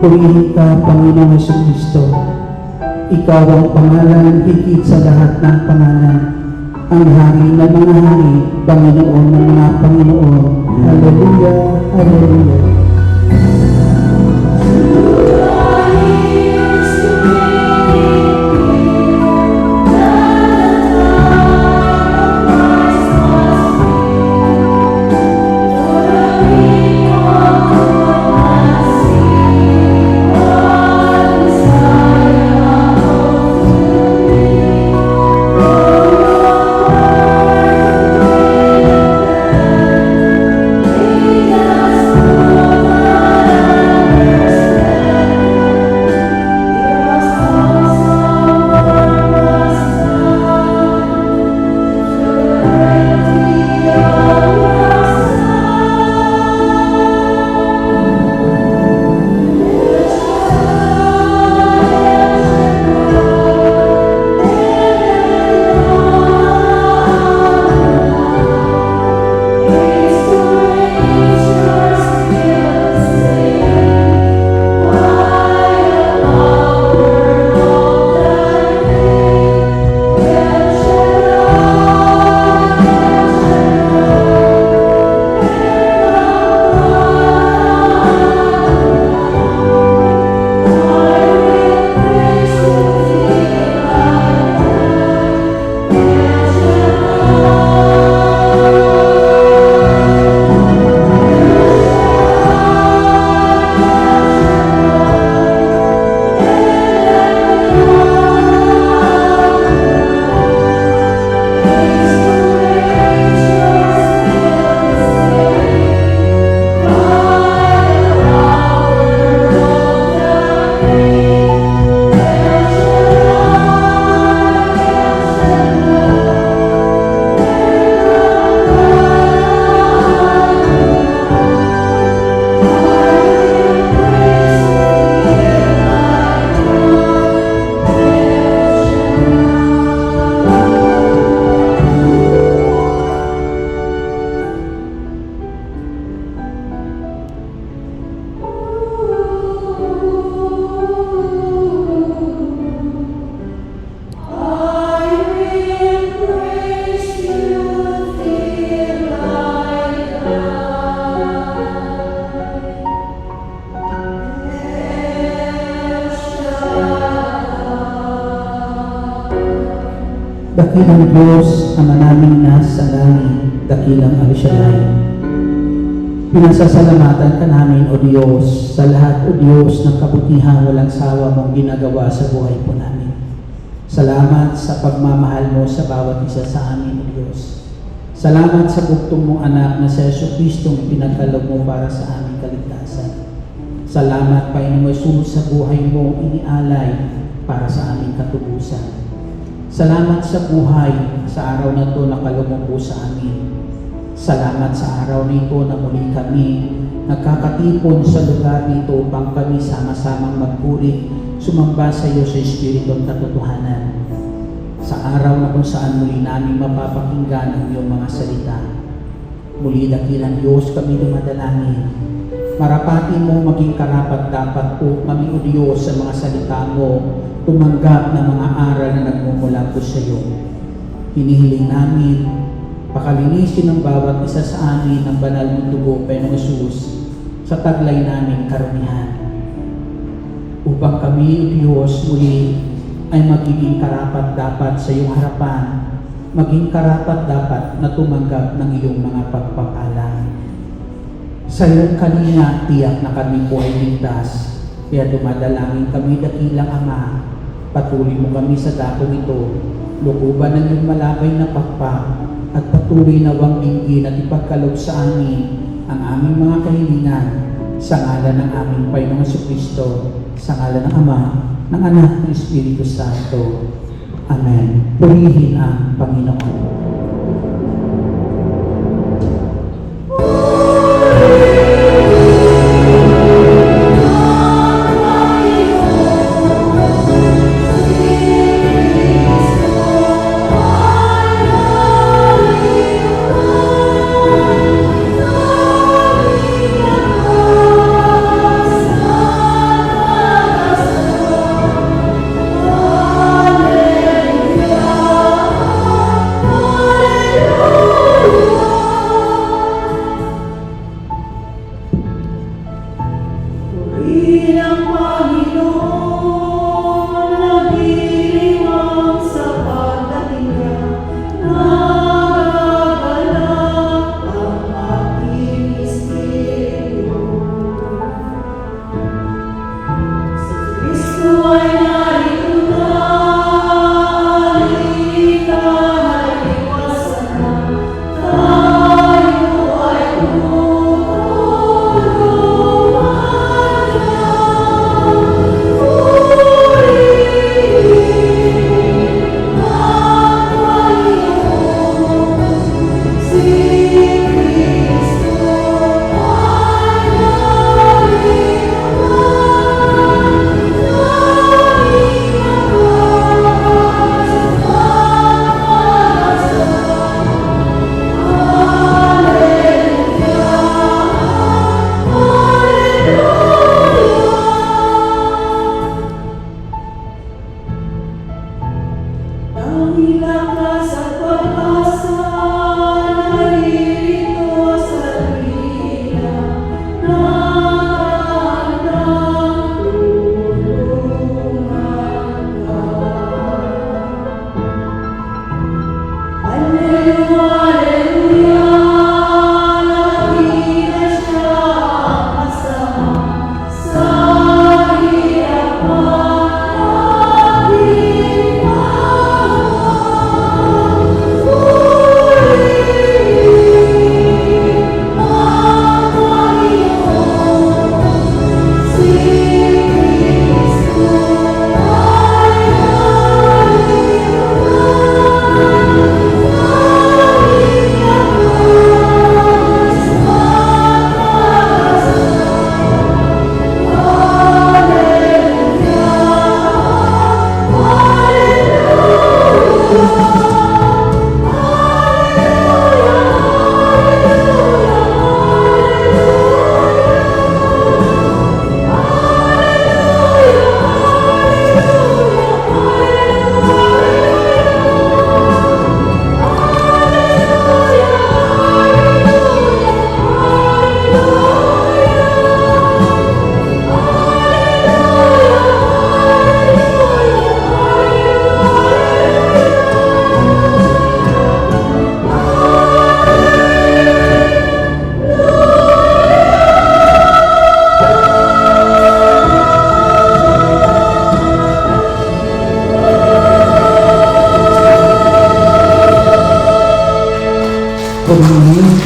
Purihin ka, Panginoong Jesucristo. Ikaw ang pangalan higit sa lahat ng pangalan. Ang hari ng mga hari, Panginoon ng mga Panginoon. Hallelujah, hallelujah. Dakilang Diyos, Ama namin nasa langit, dakilang Al-Shaddai. Pinasasalamatan ka namin, O Diyos, sa lahat, O Diyos, ng kabutihan walang sawa mong ginagawa sa buhay po namin. Salamat sa pagmamahal mo sa bawat isa sa amin, O Diyos. Salamat sa buktong mong anak na si Jesucristong pinagkaloob mo para sa aming kaligtasan. Salamat, Panginoong Jesus, sa buhay mo inialay para sa aming katubusan. Salamat sa buhay sa araw na ito na kalumupo sa amin. Salamat sa araw nito na muli kami nagkakatipon sa lugar nito upang kami sama-samang magpuri, sumamba sa iyo sa Espiritu at katotohanan. Sa araw na kung saan muli namin mapapakinggan ang iyong mga salita. Muli dakilang Diyos kami dumadalangin. Marapati mo maging karapat-dapat po kami, O Diyos, sa mga salita mo, tumanggap ng mga aral na nagmumula po sa iyo. Hinihiling namin, pakalinisin ng bawat isa sa amin ng banal mong dugo, Panginoong Jesus, sa taglay naming karamihan. Upang kami, O Diyos, muli ay magiging karapat-dapat sa iyong harapan, maging karapat-dapat na tumanggap ng iyong mga pagpapala. Sa iyong kalinga, tiyak na kami po ay ligtas. Kaya dumadalangin kami, dakilang Ama, patuloy mo kami sa dakong ito, lukuban ng iyong malabay na pakpak, at patuloy na wang dinggin at ipagkaloob sa amin ang aming mga kahilingan, sa ngalan ng aming Panginoong Jesucristo, sa ngalan ng Ama, ng Anak, ng Espiritu Santo. Amen. Purihin ang Panginoon.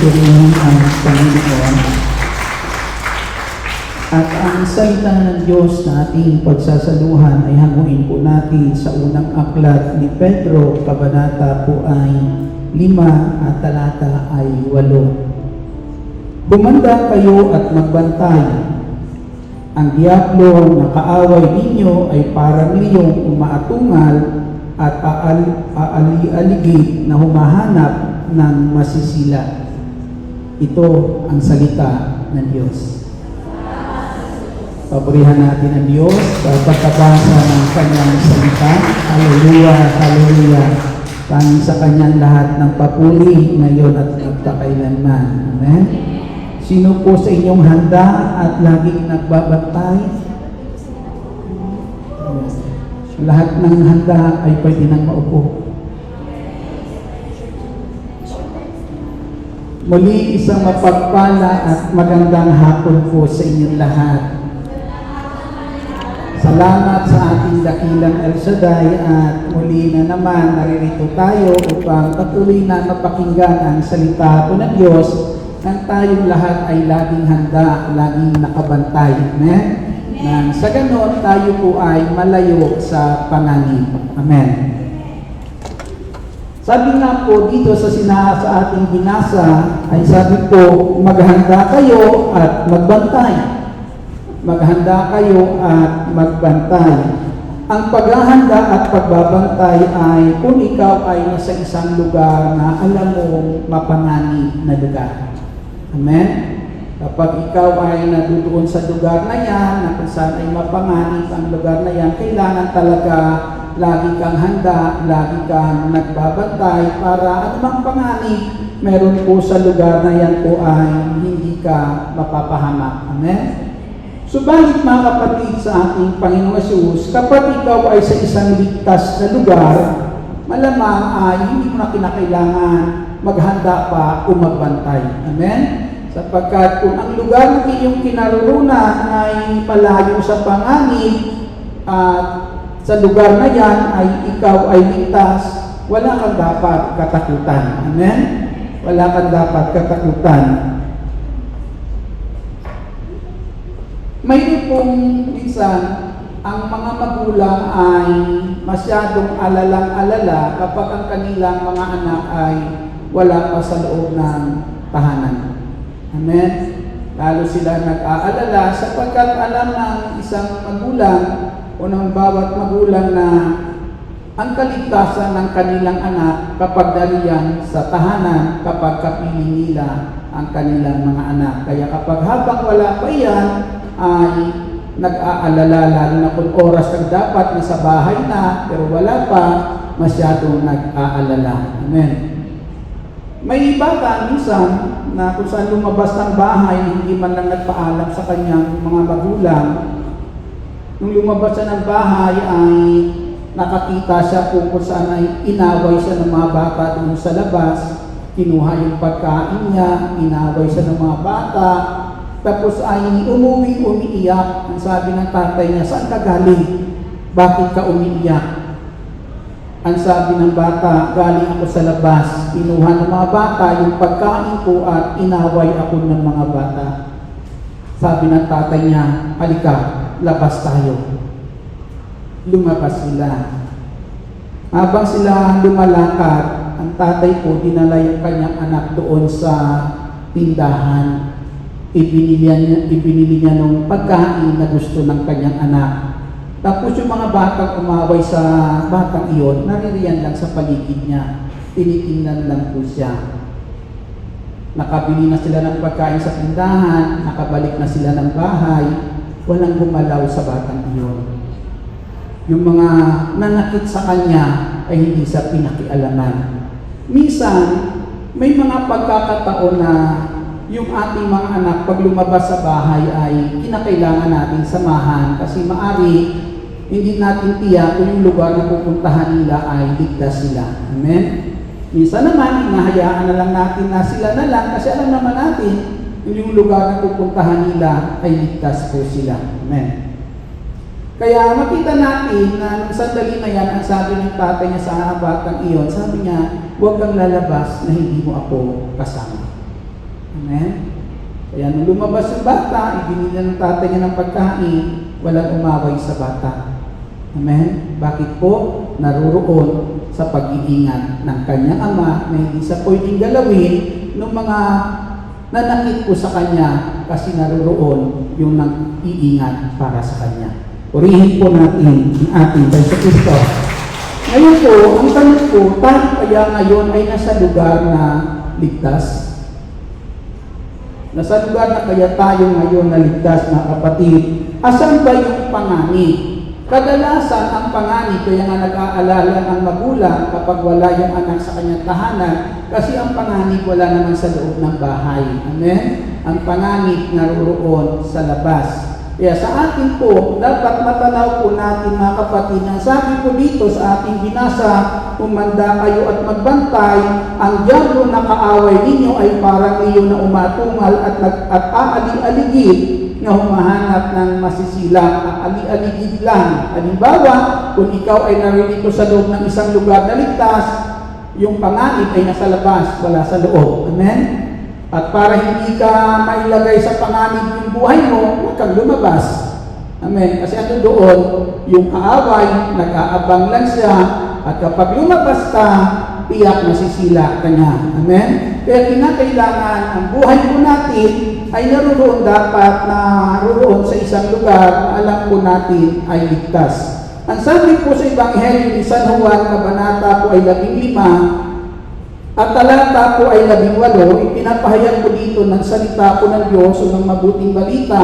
Purihin ang Panginoon. At ang salita ng Diyos na ating pagsasaluhan ay hanguin po natin sa unang aklat ni Pedro, kabanata po ay 5 at talata ay 8. Humanda kayo at magbantay. Ang diablo na kaaway ninyo ay parang liyong umaatungal at aali-aligid na humahanap ng masisila. Ito ang salita ng Diyos. Paburihan natin ang Diyos sa pagkabasa ng Kanyang salita. Hallelujah, hallelujah. Tanging sa Kanyang lahat ng papuri ngayon at magpakailanman. Amen? Sino po sa inyong handa at laging nagbabantay? Lahat ng handa ay pwede nang maupo. Muli isang mapagpala at magandang hapon po sa inyong lahat. Salamat sa ating dakilang El Shaddai at muli na naman naririto tayo upang patuloy na mapakinggan ang salita po ng Diyos nang tayong lahat ay laging handa, laging nakabantay. Amen? Nang sa ganon tayo po ay malayo sa panganib. Amen. Sabi nga po dito sa ating binasa ay sabi po, maghanda kayo at magbantay. Maghanda kayo at magbantay. Ang paghahanda at pagbabantay ay kung ikaw ay nasa isang lugar na alam mong mapanganib na lugar. Amen? Kapag ikaw ay nadudoon sa lugar na yan, na kung saan ay mapanganib ang lugar na yan, kailangan talaga lagi kang handa, lagi kang nagbabantay para anumang panganib meron po sa lugar na yan po ay hindi ka mapapahamak. Amen? Subalit mga kapatid sa ating Panginoong Hesus, kapag ikaw ay sa isang ligtas na lugar, malamang ay hindi mo na kinakailangan maghanda pa o magbantay. Amen? Sapagkat kung ang lugar ng iyong kinaroroonan ay palayo sa panganib at sa lugar na yan ay ikaw ay ligtas, wala kang dapat katakutan. Amen? Wala kang dapat katakutan. Mayroon pong minsan, ang mga magulang ay masyadong alalang-alala kapag ang kanilang mga anak ay wala pa sa loob ng tahanan. Amen? Lalo sila nag-aalala sapagkat alam ng isang magulang o ng bawat magulang na ang kaligtasan ng kanilang anak kapag daliyan sa tahanan kapag kapili nila ang kanilang mga anak. Kaya kapag habang wala pa yan, ay nag-aalala lalo na kung oras na dapat nasa bahay na pero wala pa, masyadong nag-aalala. Amen. May bata minsan na kung saan lumabas ng bahay, hindi man lang nagpaalam sa kanyang mga magulang. Nung lumabas siya ng bahay ay nakakita siya kung saan ay inaway siya ng mga bata doon sa labas, kinuha yung pagkain niya, inaway siya ng mga bata, tapos ay umiiyak. Ang sabi ng tatay niya, saan ka galing? Bakit ka umiiyak? Ang sabi ng bata, galing ako sa labas, kinuha ng mga bata yung pagkain ko at inaway ako ng mga bata. Sabi ng tatay niya, halika, labas tayo. Lumabas sila. Habang sila lumalakad, ang tatay ko dinala yung kanyang anak doon sa tindahan. Ibinili niya ng pagkain na gusto ng kanyang anak. Tapos yung mga batang umaway sa batang iyon, naririyan lang sa paligid niya. Tinitingnan lang po siya. Nakabili na sila ng pagkain sa tindahan, nakabalik na sila ng bahay, walang gumalaw sa batang iyon. Yung mga nanakit sa kanya ay hindi sa pinakialaman. Minsan, may mga pagkakataon na yung ating mga anak pag lumabas sa bahay ay kinakailangan natin samahan kasi maari hindi natin tiyak kung yung lugar na pupuntahan nila ay ligtas sila. Amen? Minsan naman, hinahayaan na lang natin na sila na lang kasi alam naman natin yung lugar na pupuntahan nila ay ligtas po sila. Amen? Kaya makita natin na nung sandali na yan, ang sabi ng tatay niya sa batang iyon, sabi niya, huwag kang lalabas na hindi mo ako kasama. Amen? Kaya nung lumabas yung bata, ibinili ng tatay niya ng pagkain, walang umaway sa bata. Amen? Bakit po? Naruroon sa pag-iingat ng kanyang ama na hindi sa pwedeng galawin ng mga nanakit po sa kanya kasi naruroon yung nag-iingat para sa kanya. Purihin po natin ang ating Panginoon Kristo. Ngayon po, ang tanong po, tayo kaya ngayon ay nasa lugar na ligtas? Nasa lugar na kaya tayo ngayon na ligtas, mga kapatid? Asan ba yung panganib? Kadalasan ang panganib, kaya nga nag-aalala ang magulang kapag wala yung anak sa kanyang tahanan, kasi ang panganib wala naman sa loob ng bahay. Amen? Ang panganib naroon sa labas. Kaya sa atin po, dapat matanaw po natin mga kapatid, ang sabi po dito sa ating binasa, umanda kayo at magbantay, ang diablo na kaaway ninyo ay parang iyo na umatungal at aali-aligid na humahanap ng masisilang, aali-aligid lang. Halimbawa, kung ikaw ay naririto sa loob ng isang lugar na ligtas, yung panganib ay nasa labas, wala sa loob. Amen? At para hindi ka mailagay sa panganib yung buhay mo, huwag kang lumabas. Amen? Kasi ano doon, yung kaaway, nag-aabang lang siya, at kapag lumabas ka, tiyak masisila ka niya. Amen? Kaya kinakailangan ang buhay po natin ay naroon dapat na naroon sa isang lugar na alam po natin ay ligtas. Ang sabi po sa Ebanghelyo ni San Juan, Kabanata po ay 15, at talata po ay 18, ipinapahayag po dito ng salita po ng Diyos o ng mabuting balita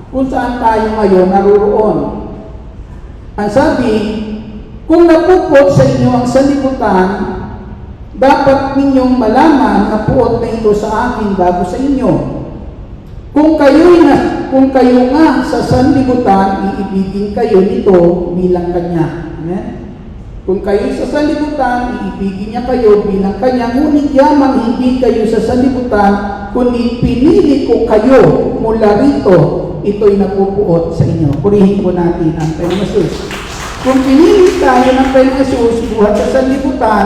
kung saan tayo ngayon naroon. Ang sabi, kung napupot sa inyo ang sanlibutan, dapat ninyong malaman na puot na ito sa akin bago sa inyo. Kung kayo nga sa sanlibutan, iibigin kayo nito bilang kanya. Amen? Kung kayo sa sanlibutan, iibigin niya kayo bilang kanya, ngunit yamang hindi kayo sa sanlibutan, kundi pinili ko kayo mula rito, ito'y napupuot sa inyo. Purihin po natin ang Panginoon Jesus. Kung pinili tayo ng Panginoon Jesus buhat sa sanlibutan,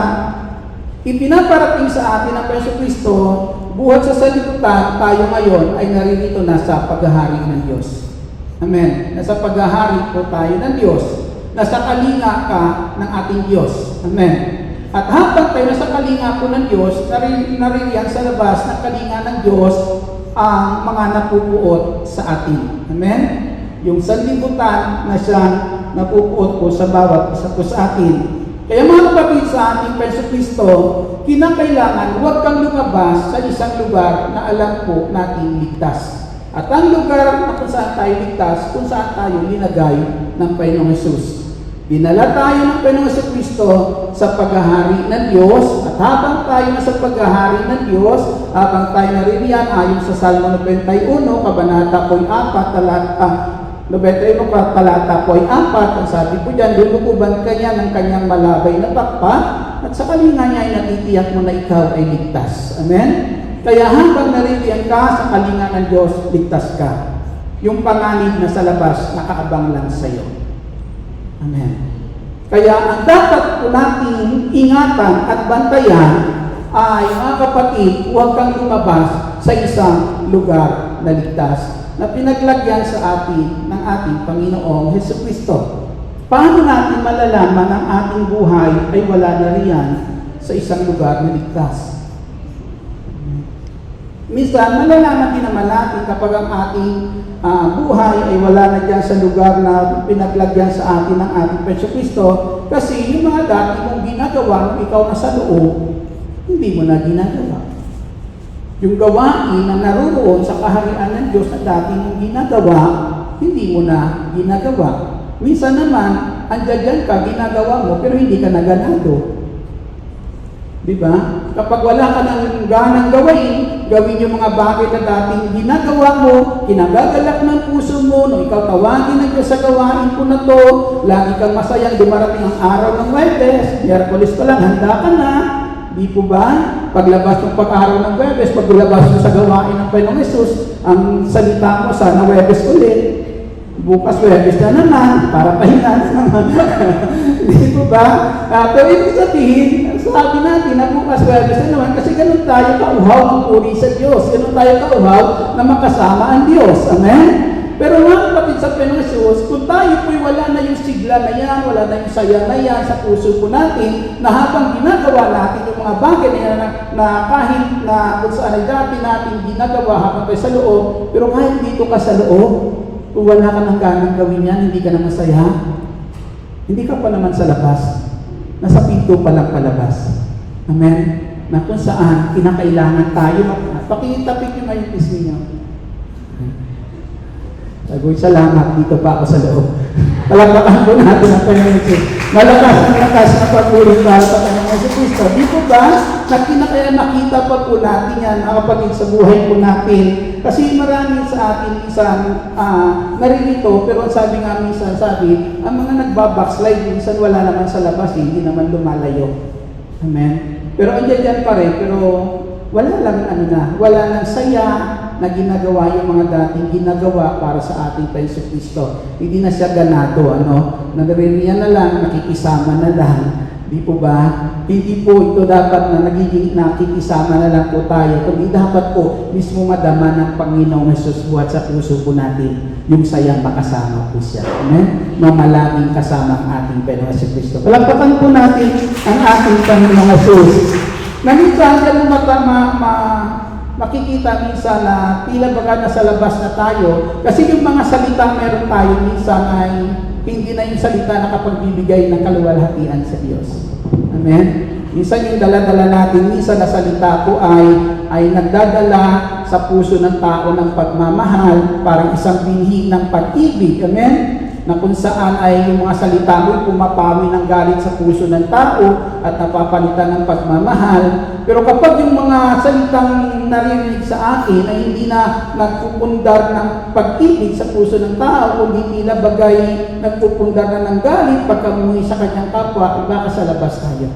ipinaparating sa atin ang Panginoon Kristo, buhat sa sanlibutan, tayo ngayon ay naririto na sa paghahari ng Diyos. Amen. Nasa paghahari po tayo ng Diyos. Nasa kalinga ka ng ating Diyos. Amen. At habang tayo nasa kalinga po ng Diyos, naririyan sa labas ng kalinga ng Diyos ang mga napupuot sa atin. Amen? Yung sanlibutan na siyang napupuot po sa bawat isa po sa atin. Kaya mga kapatid sa ating Panginoon Kristo, kinakailangan huwag kang lumabas sa isang lugar na alam po natin ligtas. At ang lugar na kung saan tayo ligtas, kung saan tayo linagay ng Panginoong Jesus. Dinala tayo ng Panginoong Kristo sa paghahari ng Diyos, at habang tayo na sa paghahari ng Diyos, habang tayo naririyan ayon sa Salmo 91, Kabanata 4, 91 talata po ay 4, ang sabi po dyan, lulukuban kanya ng kanyang malabay na pakpak, at sa kalinga niya ay natitiyak mo na ikaw ay ligtas. Amen? Kaya habang naririyan ka sa kalinga ng Diyos, ligtas ka. Yung panganib na sa labas, nakaabang lang sa iyo. Amen. Kaya ang dapat po nating ingatan at bantayan ay, mga kapatid, huwag kang lumabas sa isang lugar na ligtas na pinaglagyan sa atin ng ating Panginoong Hesukristo. Paano natin malalaman ang ating buhay ay wala na riyan sa isang lugar na ligtas? Minsan, malalaman din naman natin kapag ang ating buhay ay wala na dyan sa lugar na pinaglagyan sa atin ng ating Hesukristo, kasi yung mga dati mong ginagawa nung ikaw na sa loob, hindi mo na ginagawa. Yung gawain na naroon sa kaharian ng Diyos na dati mong ginagawa, hindi mo na ginagawa. Minsan naman, andyan ka, ginagawa mo, pero hindi ka naganado. Diba? Kapag wala ka ng ganang gawin yung mga bagay na dating ginagawa mo, kinagagalak ng puso mo, nung ikaw tawagin ng Diyos sa gawain ko na to, lagi kang masayang dumarating ang araw ng Huwebes, Miyerkules pa lang, handa ka na. Di po ba? Paglabas ng pag-araw ng Huwebes, paglabas mo sa gawain ng Panginoong Hesus, ang salita mo sana Huwebes ulit. Bukas Huwebes na naman, para pahinga naman. Di po ba? Pero ibig sabihin, sabi natin na bukas Huwebes na naman, kasi ganun tayo kauhaw ang puri sa Diyos. Ganun tayo kauhaw na makasama ang Diyos. Amen? Pero nga kapatid sa Panginoong Hesus, kung tayo po'y wala na yung sigla na yan, wala na yung saya na yan sa puso po natin, na habang ginagawa natin yung mga bagay na yan na kahit na kung saan ay dati natin ginagawa habang tayo sa loob, pero kahit dito ka sa loob, kung wala ka ng ganang gawin yan, hindi ka na masaya, hindi ka pa naman sa labas, nasa pinto pa lang palabas. Amen? Na kung saan kinakailangan tayo, pakitapik yung ngayong pisngi niyo. Sagoy, salamat, dito pa ako sa loob. Palagpakan po natin ang Panginoon Hesus. Malakas na pagpuri para sa Panginoon Hesus. Di po ba? Kaya nakita pa po natin yan, mga kapatid, sa buhay po natin. Kasi marami sa atin minsan naririto, pero sabi nga minsan, ang mga nagbabackslide, minsan wala naman sa labas, hindi naman lumalayo. Amen? Pero andyan pa rin, pero wala lang wala lang saya na ginagawa yung mga dating ginagawa para sa ating Panginoong Kristo. Hindi na siya ganado, nadaririyan na lang, nakikisama na lang. Di po ba? Hindi po ito dapat na nagiging nakikisama na lang po tayo, kundi dapat po mismo madama ng Panginoong Hesus buhat sa puso po natin yung sayang makasama po siya. Amen? Mamalaging kasama ang ating Panginoong Kristo. Palagpakan po natin ang ating Panginoong Hesus. Minsan yan makikita minsan na tila baga nasa labas na tayo, kasi yung mga salita meron tayo minsan ay hindi na yung salita na kapagbibigay ng kaluwalhatian sa Diyos. Amen? Minsan yung dala-dala natin, minsan na salita ko ay nagdadala sa puso ng tao ng pagmamahal, parang isang binhi ng pag-ibig. Amen? Na kung saan ay yung mga salita mo pumapawi ng galit sa puso ng tao at napapalitan ng pagmamahal. Pero kapag yung mga salitang narinig sa akin ay hindi na nagpupundar ng pag-ibig sa puso ng tao, kundi tila bagay nagpupundar na ng galit pagkamuhi sa kanyang kapwa, baka sa labas tayo.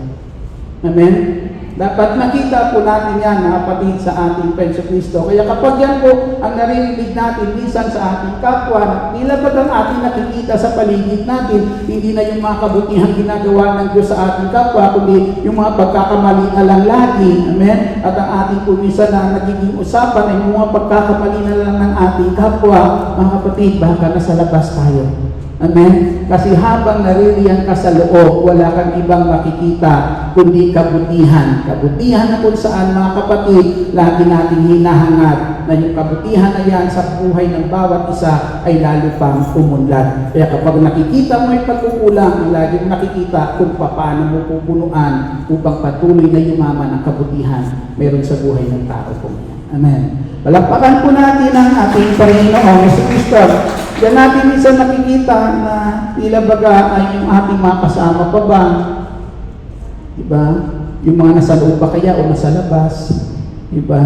Amen? Dapat nakita po natin yan, mga kapatid, sa ating Panginoong Kristo. Kaya kapag yan po ang naririnig natin minsan sa ating kapwa, tila ba't ang ating nakikita sa paligid natin, hindi na yung mga kabutihang ginagawa ng Diyos sa ating kapwa, kundi yung mga pagkakamali na lang lagi. Amen? At ang ating po minsan na nagiging usapan ay mga pagkakamali na lang ng ating kapwa. Mga kapatid, baka nasa labas tayo. Amen? Kasi habang naririyan ka sa loob, wala kang ibang makikita kundi kabutihan. Kabutihan na kung saan, mga kapatid, lagi nating hinahangad na yung kabutihan na yan sa buhay ng bawat isa ay lalo pang umunlad. Kaya kapag nakikita mo yung pagkukulang, lagi mo nakikita kung paano mo pupunuan upang patuloy na yumaman ang kabutihan meron sa buhay ng tao po. Amen. Palakpakan po natin ang ating Panginoong Jesucristo. Yan natin minsan nakikita na tila baga ay yung ating mga kasama pa ba? Diba? Yung mga nasa loob ba kaya o nasa labas? Diba?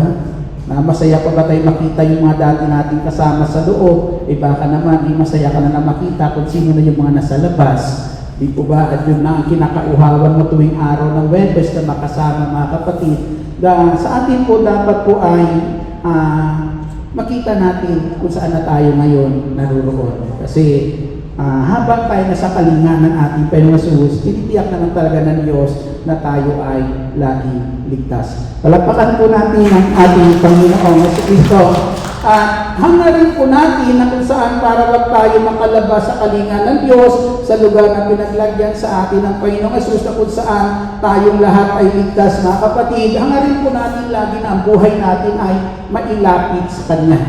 Na masaya pa ba tayo makita yung mga dati nating kasama sa loob? Baka naman, masaya ka na makita kung sino na yung mga nasa labas. Di po ba? At yun na ang kinakauhawan mo tuwing araw ng Webes na makasama mga kapatid. Sa atin po dapat po ay makita natin kung saan na tayo ngayon naruroon. Kasi habang tayo nasa kalinga ng ating Panginoong Hesus, tinitiyak naman talaga ng Diyos na tayo ay laging ligtas. Palakpakan po natin ang ating Panginoong Jesucristo. At hangarin po natin na kung saan para wag tayo makalabas sa kalinga ng Diyos sa lugar na pinaglagyan sa atin ng Panginoong Hesus na kung saan tayong lahat ay ligtas mga kapatid. Hangarin po natin lagi na ang buhay natin ay mailapit sa Kanya.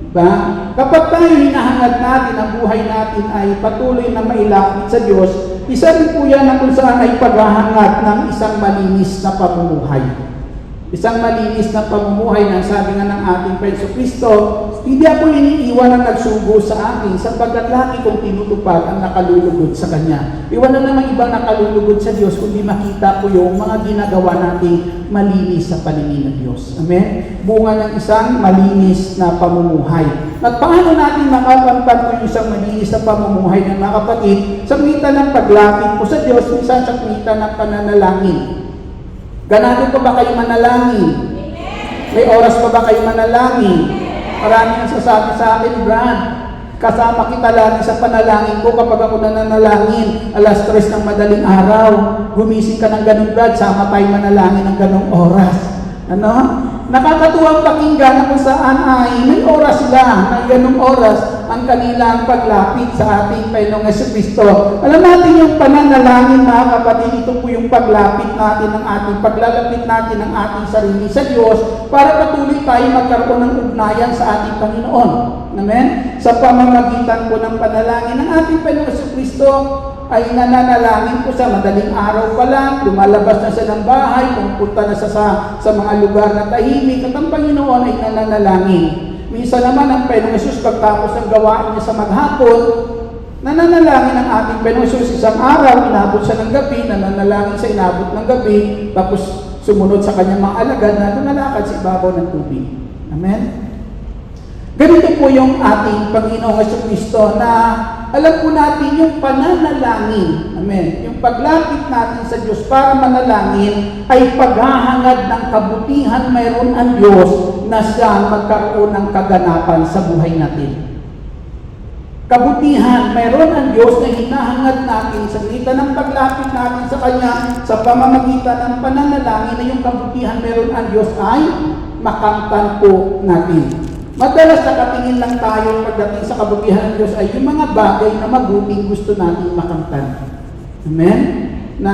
Diba? Kapag tayo hinahangad natin, ang buhay natin ay patuloy na mailapit sa Diyos, isa rin po yan na kung saan ay paghahangad ng isang malinis na pamumuhay. Isang malinis na pamumuhay na sabi nga ng ating Panginoong Kristo, hindi ako iniiwan na nagsugo sa akin sapagkat lagi kong tinutupad ang nakalulugod sa Kanya. Iwan na naman ibang nakalulugod sa Diyos kundi makita ko yung mga ginagawa nating malinis sa paningin ng Diyos. Amen? Bunga ng isang malinis na pamumuhay. At paano natin makakamtan ko yung isang malinis na pamumuhay ng mga kapatid? Sa kita ng paglapit po sa Diyos, minsan sa kita ng pananalangin. Ganado pa ba kayo manalangin? May oras pa ba kayo manalangin? Marami ang sasabi sa akin, Brad, kasama kita lagi sa panalangin ko kapag ako nananalangin. 3:00 ng madaling araw, gumising ka ng ganun, Brad, sama tayo manalangin ng ganung oras. Ano? Nakakatuwang pakinggan na kung saan ay may oras lang, may ganung oras ang kanilang paglapit sa ating Panginoong Jesucristo. Alam natin yung pananalangin mga kapatid, ito po yung paglapit natin ng ating paglalapit natin ng ating sarili sa Diyos para patuloy tayo magkaroon ng ugnayan sa ating Panginoon. Amen? Sa pamamagitan po ng panalangin ng ating Panginoong Jesucristo, ay nananalangin ko sa madaling araw pa lang, lumalabas na siya ng bahay, pumunta na siya sa mga lugar na tahimik, at ang Panginoon ay nananalangin. Minsan naman ang Panginoong Hesus pagtapos ng gawain niya sa maghapon, nananalangin ang ating Panginoong Hesus isang araw, inabot siya ng gabi, nananalangin sa inabot ng gabi, tapos sumunod sa kanyang mga alagad na lumalakad sa ibabaw ng tubig. Amen? Ganito po yung ating Panginoong Jesucristo na alam po natin yung pananalangin, amen, yung paglapit natin sa Diyos para manalangin ay paghahangad ng kabutihan mayroon ang Diyos na siyang magkaroon ng kaganapan sa buhay natin. Kabutihan mayroon ang Diyos na hinahangad natin sa gitan ng paglapit natin sa Kanya sa pamamagitan ng pananalangin na yung kabutihan mayroon ang Diyos ay makamtan po natin. Madalas nakatingin lang tayo pagdating sa kabutihan ng Diyos ay yung mga bagay na mabuting gusto natin makamtan. Amen? Na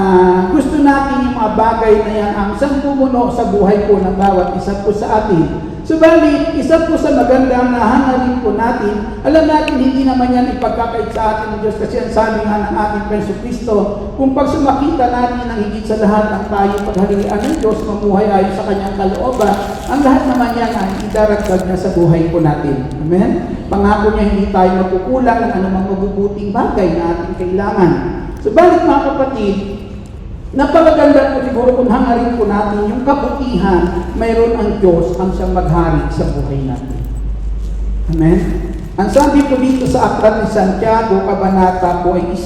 gusto natin yung mga bagay na yan ang isang pumuno sa buhay po ng bawat isa po sa atin. Subalit, isa po sa magandang nahangarin po natin, alam natin hindi naman yan ipagkakait sa atin ng Diyos kasi ang sabi nga ng ating Panginoong Kristo, kung pag sumakita natin ang higit sa lahat ang tayo pagharian ng Diyos, mamuhay ayon sa kanyang kalooban, ang lahat naman yan ay idaragdag na sa buhay po natin. Amen? Pangako niya hindi tayo magkukulang ng anumang mabubuting bagay na ating kailangan. Subalit mga kapatid, napakaganda po siguro kung hangarin po natin yung kabutihan, mayroon ang Diyos ang siyang maghari sa buhay natin. Amen? Ang sabi po dito sa Aklat ni Santiago, Kabanata po ay 1,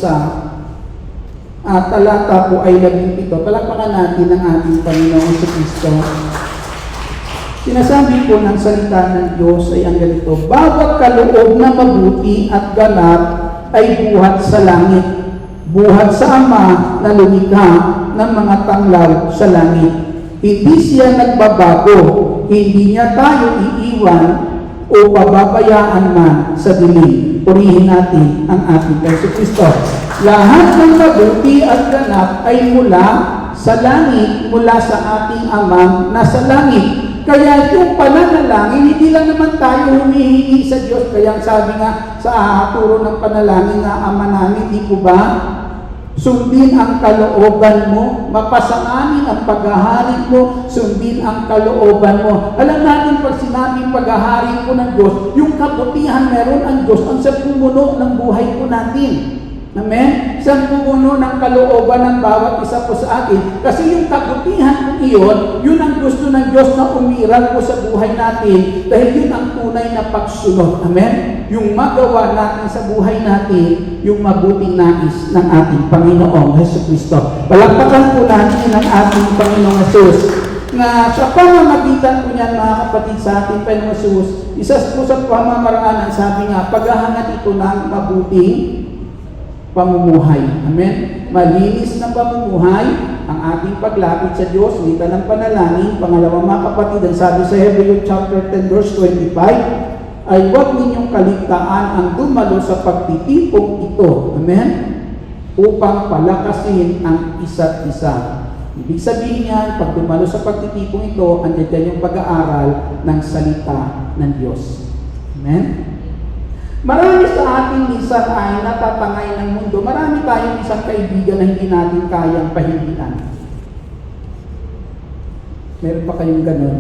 talata po ay 17. Palakpakan natin ang ating Panginoong Jesucristo. Sinasabi po ng salita ng Diyos ay ang ganito, bawat kaloob na mabuti at ganap ay buhat sa langit, buhat sa Ama na lumikha ng mga tanglaw sa langit. Hindi siya nagbabago, hindi niya tayo iiwan o pababayaan man sa dilim. Purihin natin ang ating Jesucristo. Lahat ng mabuti at ganap ay mula sa langit, mula sa ating Ama na sa langit. Kaya yung pananalangin, hindi lang naman tayo humihingi sa Diyos. Kaya sabi nga sa turo ng panalangin na Ama namin, di po ba? Sundin ang kalooban mo, mapasaanin ang paghahari mo, sundin ang kalooban mo. Alam natin pag sinabing paghahari po ng Diyos, yung kabutihan meron ang Diyos ang sa pumuno ng buhay po natin. Amen? Sa pumuno ng kalooban ng bawat isa po sa atin. Kasi yung kabutihan, kung iyon, yun ang gusto ng Diyos na umiral po sa buhay natin dahil yun ang tunay na pagsunod. Amen? Yung magawa natin sa buhay natin, yung mabuting nais ng ating Panginoong Jesucristo. Palakpakan po natin ang ating Panginoong Jesus na sa pamamagitan po niyan, mga kapatid, sa ating Panginoong Jesus, isa po sa pamamaraanan, sabi nga, paghahangad ito ng mabuting pamumuhay. Amen? Malinis na pamumuhay ang ating paglapit sa Diyos, wika ng panalangin. Pangalawa, mga kapatid, ang sabi sa Hebrew chapter 10 verse 25, ay huwag ninyong kaligtaan ang dumalo sa pagtitipong ito. Amen? Upang palakasin ang isa't isa. Ibig sabihin niyan, pag dumalo sa pagtitipong ito, andiyan yung pag-aaral ng salita ng Diyos. Amen? Marami sa ating minsan ay natatangay ng mundo. Marami tayong isang kaibigan na hindi natin kayang pahindihan. Meron pa kayong ganun?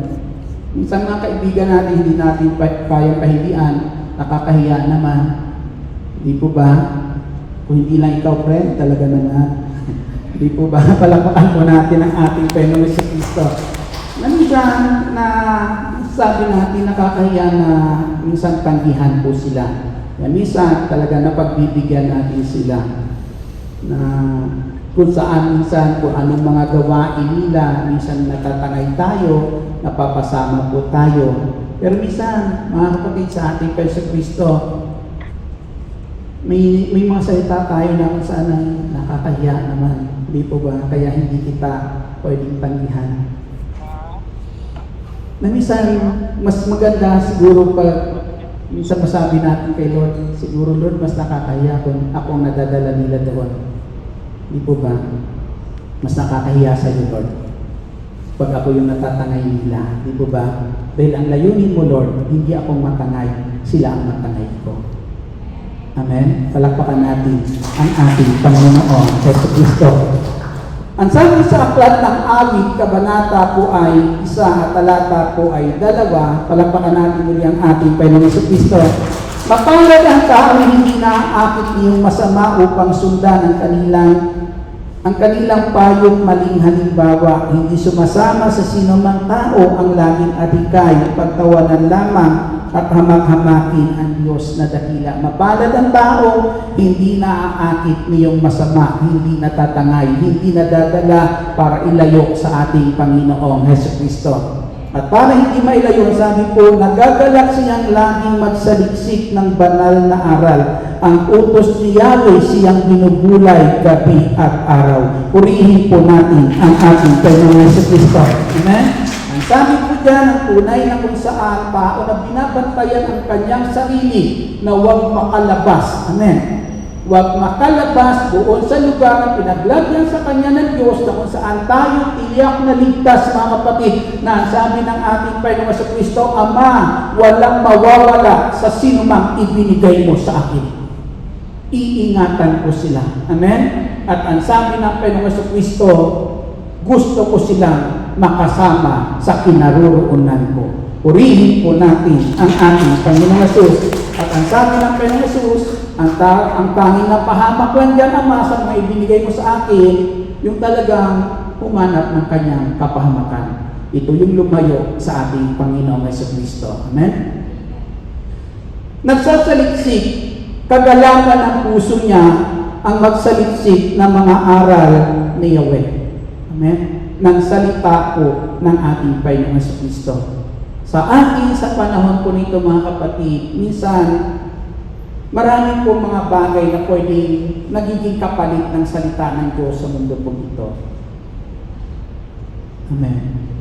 Minsan mga kaibigan natin hindi natin kayang pahindihan, nakakahiya naman. Hindi po ba? Kung hindi lang ikaw, friend, talaga naman. Hindi po ba? Palakpakan po natin ang ating Panginoong Jesucristo. Minsan na sabi natin nakakahiya na minsan tanggihan po sila. Minsan talaga napagbibigyan natin sila na kung saan minsan, kung anong mga gawain nila, minsan natatangay tayo, napapasama po tayo. Pero minsan, mga kapatid, sa ating Jesucristo, may mga salita tayo na kung saan ay nakakahiya naman. Hindi po ba? Kaya hindi kita pwedeng tanggihan. Na minsan, mas maganda siguro pag minsan masabi natin kay Lord, siguro Lord, mas nakakahiya kung ako ang nadadala nila doon. Hindi po ba? Mas nakakahiya sa iyo, Lord. Pag ako yung natatangay nila. Hindi po ba? Dahil ang layunin mo, Lord, hindi akong matangay, sila ang matangay ko. Amen? Palakpakan natin ang ating Panginoon, Jesucristo. Ang sabi sa aklat ng awit, kabanata po ay 1 at talata po ay 2. Palakpakan natin muli ang ating Panginoon Jesucristo. Mapalad ang tao hindi naaakit niyong masama upang sundan ang kanilang payong maling halimbawa. Hindi sumasama sa sinumang tao ang laging adikay, pagtawanan lamang at hamak-hamakin ang Diyos na dakila. Mapalad ang tao, hindi naaakit niyong masama, hindi natatangay, hindi nadadala para ilayo sa ating Panginoong Jesucristo. At para hindi mailayo, sabi po, nagagalak siyang laging magsaliksik ng banal na aral. Ang utos ni Yahweh siyang binubulay gabi at araw. Purihin po natin ang ating Panginoong Jesucristo. Amen? Ang sabi po dyan, ang tunay na kung saan tao na binabantayan ang kanyang sarili na huwag makalabas. Amen? Huwag makalabas doon sa lugar na pinaglagyan sa kanya ng Diyos na kung saan tayo tiyak na ligtas, mga kapatid, na ang sabi ng ating Panginoong Jesucristo, Ama, walang mawawala sa sinumang ibinigay mo sa akin. Iingatan ko sila. Amen? At ang sabi ng Panginoong Jesucristo, gusto ko silang makasama sa kinaroroonan ko. Purihin po natin ang ating Panginoong Jesus. At ang sabi ng Panginoong Jesus, ang tanging na pahamak lang dyan, Ama, sa mga ibinigay mo sa akin, yung talagang humanap ng kanyang kapahamakan. Ito yung lumayo sa ating Panginoong Jesucristo. Amen? Nagsasaliksik, kagalakan ng puso niya ang magsaliksik ng mga aral ni Yahweh. Amen? Ng salita po ng ating Panginoong Jesucristo. Sa akin, sa panahon po nito, mga kapatid, minsan, marami po mga bagay na pwedeng nagiging kapalit ng salita ng Diyos sa mundo po ito. Amen.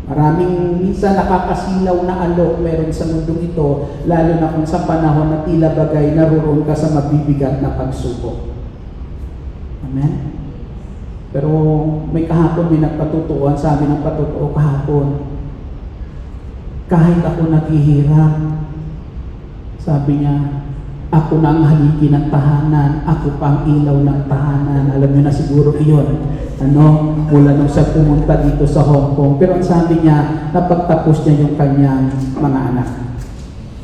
Maraming minsan nakakasilaw na alok meron sa mundo ito, lalo na kung sa panahon na tila bagay naroon ka sa mabibigat na pagsubok. Amen. Pero may kahapon may nagpatutuan, sabi ng patutuo kahapon, kahit ako naghihirap, sabi niya, ako na ang haligi ng tahanan, ako pa ang ilaw ng tahanan. Alam niyo na siguro iyon. Mula nung sa pumunta dito sa Hong Kong. Pero ang sabi niya, napagtapos niya yung kanyang mga anak.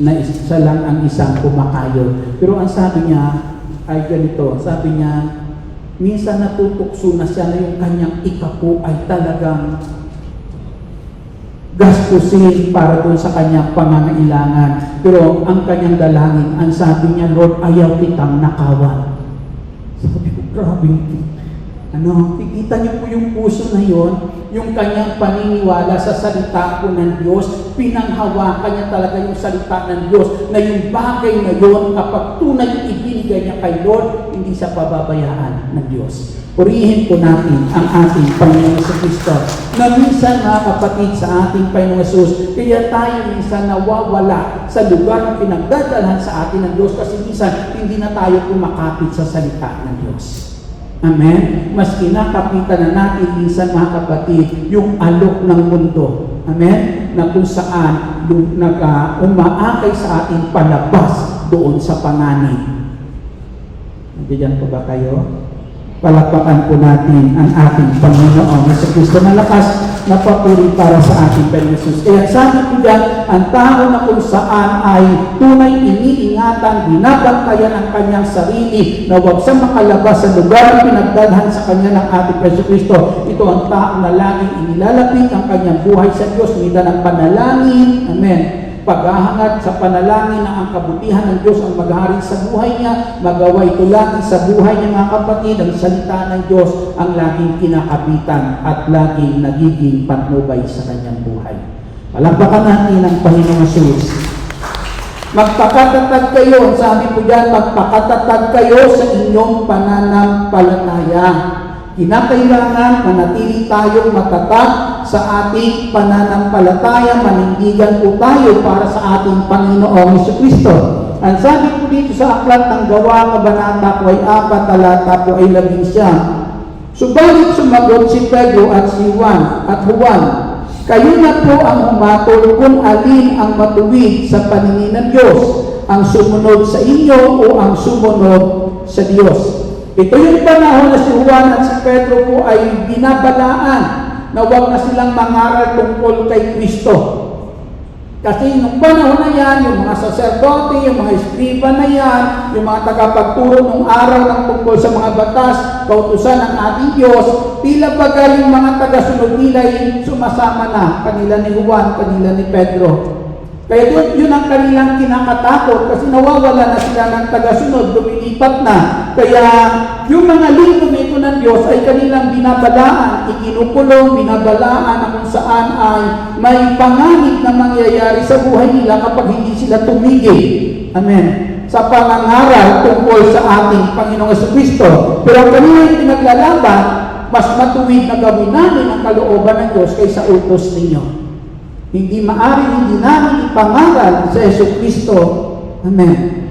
Na isa lang ang isang kumakayo. Pero ang sabi niya, ay ganito, sabi niya, minsan natutukso na siya na yung kanyang ikapo ay talagang gastusin para doon sa kanyang pangangailangan. Pero ang kanyang dalangin, ang sabi niya, Lord, ayaw kitang nakawan. Sabi ko, grabe. Kikita niyo po yung puso na yon, yung kanyang paniniwala sa salita po ng Diyos, pinanghawakan niya talaga yung salita ng Diyos, na yung bagay na yon, kapag tunay yung ibinigay niya kay Lord, hindi siya pababayaan ng Diyos. Purihin po natin ang ating Panginoon Kristo, na minsan mga kapatid sa ating Panginoon Jesus, kaya tayo minsan nawawala sa lugar ng pinagdadalhan sa atin ng Diyos, kasi minsan hindi na tayo kumakapit sa salita ng Diyos. Amen? Mas kinakapitan na natin minsan mga kapatid yung alok ng mundo. Amen? Na kung saan umaakay sa atin palabas doon sa panganib. Nandiyan po ba kayo? Palakpakan po natin ang ating Panginoon sa Kristo na lakas na papuri para sa ating Panginoon Jesus. Kaya sabi ko dyan, ang tao na kung saan ay tunay iniingatan, binabantayan ang kanyang sarili, na huwag sa makalabas sa lugar na pinagdalhan sa kanya ng ating Panginoon Kristo. Ito ang tao na laging inilalapit ang kanyang buhay sa Diyos, nila ng panalangin. Amen. Paghahangad sa panalangin na ang kabutihan ng Diyos ang maghari sa buhay niya, magawa ito lagi sa buhay niya mga kapatid, ang salita ng Diyos ang laging kinakapitan at laging nagiging patnubay sa kanyang buhay. Palakpakan natin ang Panginoong Jesus. Magpakatatag kayo, sabi po dyan, magpakatatag kayo sa inyong pananampalataya. Kinakailangan manatili tayong matatag sa ating pananampalataya, manindigan po tayo para sa ating Panginoong Jesucristo. Ang sabi po dito sa aklat ng Gawa, kabanata po ay 4, talata po ay 11. Subalit sumagot si Pedro at si Juan, kayo na po ang humatol kung alin ang matuwid sa paningin ng Diyos, ang sumunod sa inyo o ang sumunod sa Diyos. Ito yung panahon na si Juan at si Pedro po ay binabalaan na huwag na silang mangaral tungkol kay Kristo. Kasi nung panahon na yan, yung mga saserdote, yung mga eskriba na yan, yung mga tagapagturo nung araw ng tungkol sa mga batas, kautusan ng ating Diyos, tila baga yung mga tagasunod nila ay sumasama na, kanila ni Juan, kanila ni Pedro. Kaya yun ang kanilang kinakatakot kasi nawawala na sila ng tagasunod, lumilipat na. Kaya yung mga lingkod nito ng Diyos ay kanilang binabalaan, ikinukulong, binabalaan na kung saan ay may panganib na mangyayari sa buhay nila kapag hindi sila tumigil. Amen. Sa pangangaral tungkol sa ating Panginoong Jesucristo. Pero ang kanilang pinaglalaban, mas matuwid na gawin namin ang kalooban ng Diyos kaysa utos ninyo. Hindi namin ipangaral sa Jesucristo. Amen.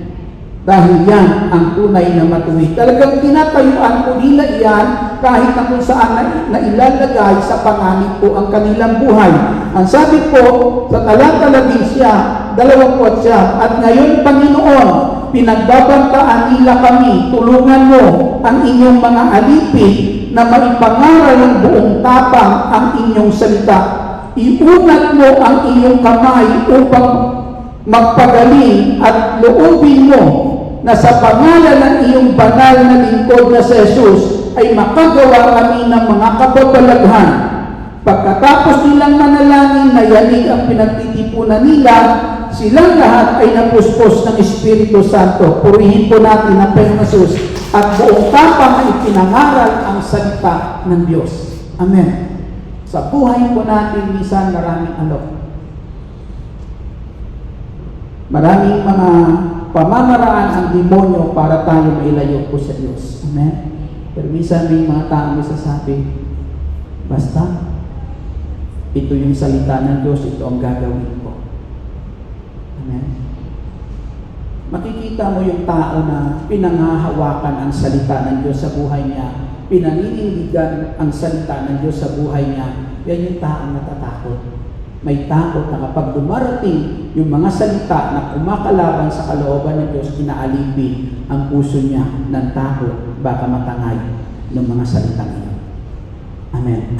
Dahil yan ang tunay na matuwid. Talagang tinatayuan po nila yan kahit na kung saan na ilalagay sa panganib po ang kanilang buhay. Ang sabi po sa talata 11, 20, at ngayon Panginoon, pinagbabantaan nila kami, tulungan mo ang inyong mga alipin na maipangaral ng buong tapang ang inyong salita. Iunat mo ang iyong kamay upang magpagaling at loobin mo na sa pangalan ng iyong banal na lingkod na si Jesus ay makagawa kami ng mga kababalaghan. Pagkatapos nilang manalangin na yanig ang pinagtitipunan nila, silang lahat ay napuspos ng Espiritu Santo. Purihin po natin ang Panginoon Jesus at buong tapang ay pinangaral ang salita ng Diyos. Amen. Sa buhay po natin, minsan maraming alok. Maraming mga pamamaraan ang demonyo para tayo mailayo po sa Diyos. Amen? Pero minsan may mga tao masasabi, basta, ito yung salita ng Diyos, ito ang gagawin ko. Amen? Makikita mo yung tao na pinangahawakan ang salita ng Diyos sa buhay niya, pinaninindigan ang salita ng Diyos sa buhay niya, yan yung taong natatakot. May takot na kapag dumarating yung mga salita na kumakalaban sa kalooban ng Diyos, kinaalipin ang puso niya ng takot, baka matangay ng mga salita niya. Amen.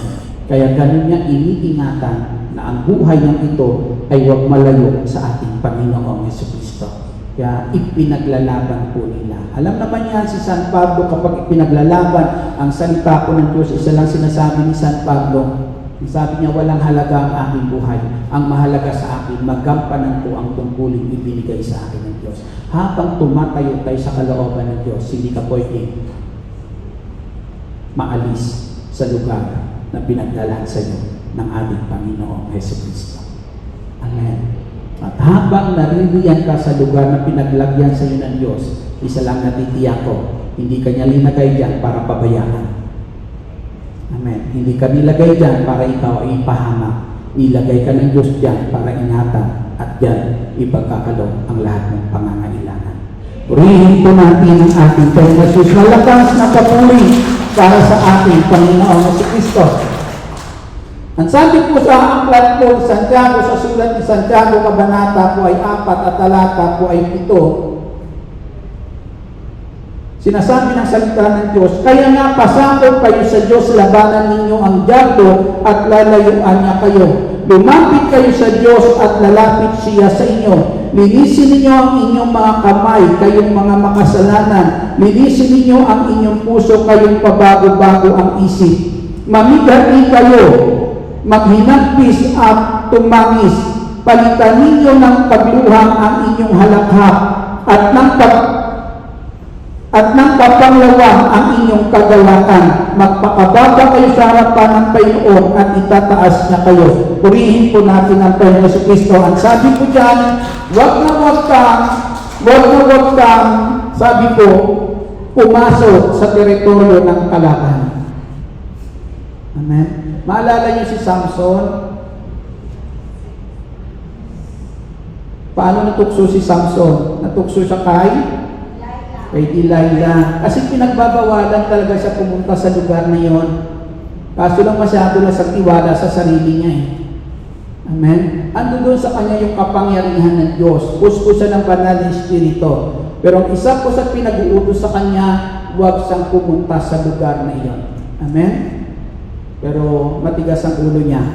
Kaya ganun niya iniingatan na ang buhay niyang ito ay huwag malayo sa ating Panginoong Jesucristo. Kaya ipinaglalaban po nila. Alam naman yan si San Pablo, kapag ipinaglalaban ang salita po ng Diyos, isa lang sinasabi ni San Pablo, Sabi niya, walang halaga ang aking buhay. Ang mahalaga sa akin, magampanan ko ang tungkuling ibinigay sa akin ng Diyos. Habang tumatayo tayo sa kalooban ng Diyos, hindi ka pwede maalis sa lugar na pinagdalahan sa iyo ng ating Panginoong Jesucristo. Amen. At habang naririyan ka sa lugar na pinaglagyan sa iyo ng Diyos, isa lang natitiyak ko, hindi ka niya linagay dyan para pabayaan. Amen. Hindi ka nilagay dyan para ikaw ay ipahamak. Nilagay ka ng Diyos dyan para ingatan at dyan ipagkakalog ang lahat ng pangangailangan. Purihin po natin ang ating Panginoon Jesus. Malakas na papuri para sa ating Panginoong Jesucristo. Ang sabi po sa aklat po Santiago, sa sulat ni Santiago, kabanata po ay 4 at talata po ay 7. Sinasabi ng salita ng Diyos, kaya nga pasakop kayo sa Diyos, labanan ninyo ang diablo at lalayuan niya kayo. Lumapit kayo sa Diyos at lalapit siya sa inyo. Linisin ninyo ang inyong mga kamay, kayong mga makasalanan. Linisin ninyo ang inyong puso, kayong pabago-bago ang isip. Mamigati kayo, maghinagpis at tumangis. Palitan ninyo ng pagluhang ang inyong halakhak at ng kapanglawang ang inyong kagalakan. Magpakababa kayo sa harapan ng Panginoon at itataas niya kayo. Purihin po natin ang Panginoon Jesucristo. Ang sabi ko dyan, wag na wag kang, sabi ko, pumasok sa teritoryo ng kalaban. Amen? Maalala niyo si Samson? Paano natukso si Samson? Natukso siya kay Delilah. Kasi pinagbabawalan talaga siya pumunta sa lugar na yon. Kaso lang masyado na sa tiwala sa sarili niya eh. Amen? Ando doon sa kanya yung kapangyarihan ng Diyos. Gusto siya ng banal na espiritu. Pero ang isa po sa pinag-uutos sa kanya, huwag siyang pumunta sa lugar na iyon. Amen? Pero matigas ang ulo niya.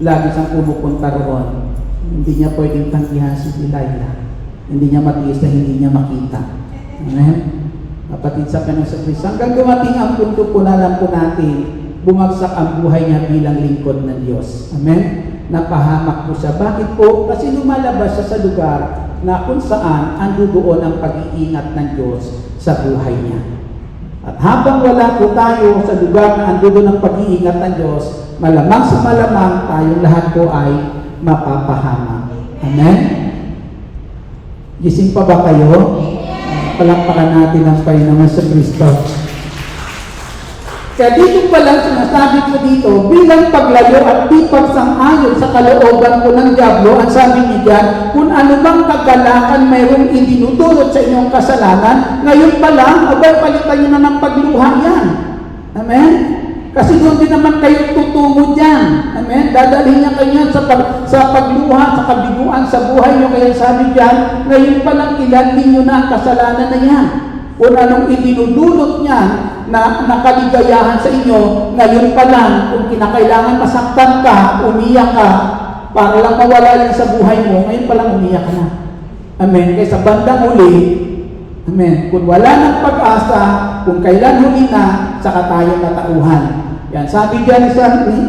Lagi siyang pumupunta roon. Hindi niya pwedeng tanggihan si Delilah. Hindi niya matiis na hindi niya makita. Amen? Kapatid sa Panginoon sa Kristo. Hanggang dumating ang punto po na alam po natin, bumagsak ang buhay niya bilang lingkod ng Diyos. Amen? Napahamak po siya. Bakit po? Kasi lumalabas siya sa lugar na kung saan ando doon ang pag-iingat ng Diyos sa buhay niya. At habang wala po tayo sa lugar na ando doon ang pag-iingat ng Diyos, malamang sa malamang tayong lahat po ay mapapahamak. Amen? Gising pa ba kayo? Palakpakan natin ang Panginoon sa Kristo. Kaya dito pa lang sinasabi ko dito, bilang paglayo at di pagsang-ayon sa kalooban ko ng diablo, ang sabi niya dyan, kung ano bang kagalakan mayroong idinudulot sa inyong kasalanan, ngayon pa lang, abay palitan nyo na ng pagluha yan. Amen? Kasi doon din naman kayo tutungo dyan. Amen? Dadalhin niya kayo yan sa pagluha, sa kabiguan, sa buhay nyo. Kaya sabi dyan, ngayon pa lang ilandin nyo na ang kasalanan na yan. Kung anong idinudulot niyan na nakaligayahan sa inyo, ngayon pa lang, kung kinakailangan masaktan ka, umiyak ka, para lang mawala yan sa buhay mo, ngayon pa lang umiyak ka na. Amen? Kaya sa bandang uli, amen, kung wala ng pag-asa, kung kailan huli na, saka tayo natauhan. Yan, sabi dyan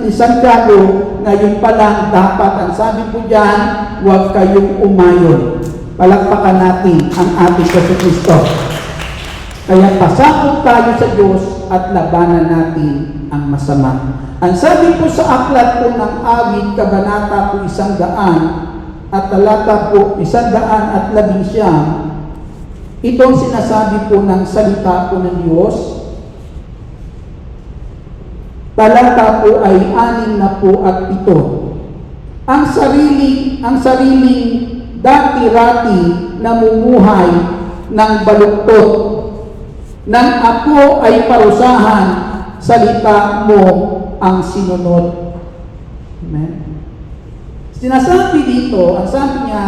ni Santiago, ngayon pa lang dapat, ang sabi po dyan, huwag kayong umayon. Palakpakan natin ang ating Jesucristo. Kaya pasakop tayo sa Diyos at labanan natin ang masama. Ang sabi po sa aklat po ng Awit, kabanata po 100 at talata po 111, itong sinasabi po ng salita po ng Diyos. Talata po ay 6 na po at 7. Ang sariling dati-rati namumuhay ng baluktot, nang ako ay parusahan, salita mo ang sinunod. Amen? Sinasabi dito, ang sabi niya,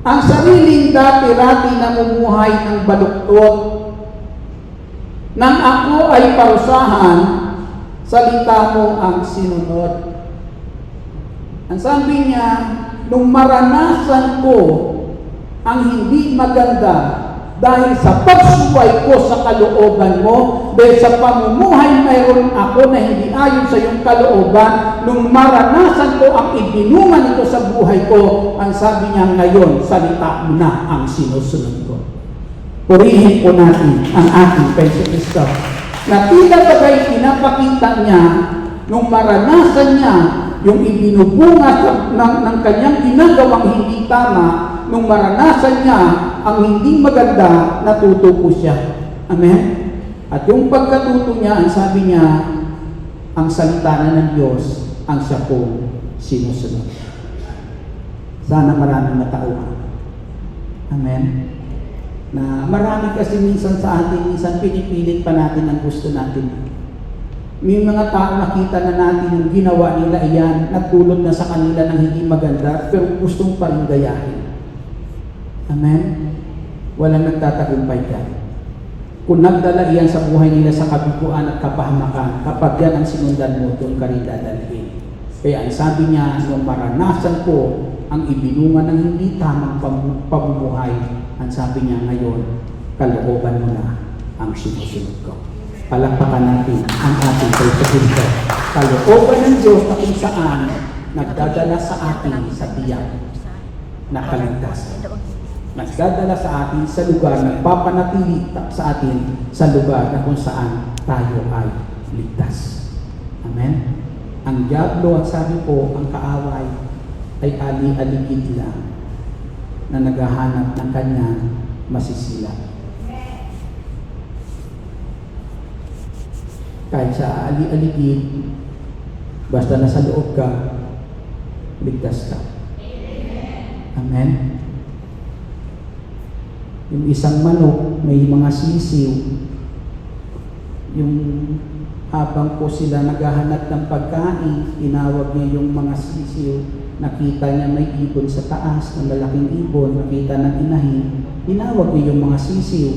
ang sariling dati-rati namumuhay ng baluktot, nang ako ay parusahan, salita mo ang sinunod. Ang sabi niya, nung maranasan ko ang hindi maganda dahil sa pagsuway ko sa kalooban mo, dahil sa pamumuhay mayroon ako na hindi ayon sa iyong kalooban, nung maranasan ko ang ibinunga nito sa buhay ko, ang sabi niya ngayon, salita mo na ang sinusunod ko. Purihin po natin ang ating Panginoon Kristo. Na tila bagay pinapakita niya, nung maranasan niya yung ibinubunga ng kanyang ginagawang hindi tama, nung maranasan niya ang hindi maganda, natuto po siya. Amen? At yung pagkatuto niya, ang sabi niya, ang salita na ng Diyos, ang siya po sinusunod. Sana maraming matauhan. Amen? Na marami kasi minsan sa atin, minsan pinipilit pa natin ang gusto natin. May mga tao nakita na natin yung ginawa nila iyan, nagdulot na sa kanila ng hindi maganda, pero gustong pa rin gayahin. Amen? Walang nagtatagumpay yan. Kung nagdala iyan sa buhay nila sa kabiguan at kapahamakan, kapag yan ang sinundan mo, doon ka rin dadalhin. Kaya ang sabi niya, nung maranasan ko ang ibinunga ng hindi tamang pamumuhay, ang sabi niya ngayon, kalooban mo na ang sinusunod ko. Palakpakan natin ang ating Kristo. Kalooban ng Diyos na kung saan nagdadala sa atin sa tiyak na kaligtasan. Nagdadala sa atin sa lugar, nagpapanatili sa atin sa lugar na kung saan tayo ay ligtas. Amen? Ang diablo, at sabi po, ang kaaway ay ali-aligid lang na naghahanap ng kanyang masisila. Kahit sa ali-aligid, basta nasa loob ka, ligtas ka. Amen? Yung isang manok, may mga sisiw. Yung habang po sila naghahanap ng pagkain, tinawag niya yung mga sisiw. Nakita niya may ibon sa taas, ng malaking ibon, nakita ng inahin. Tinawag niya yung mga sisiw.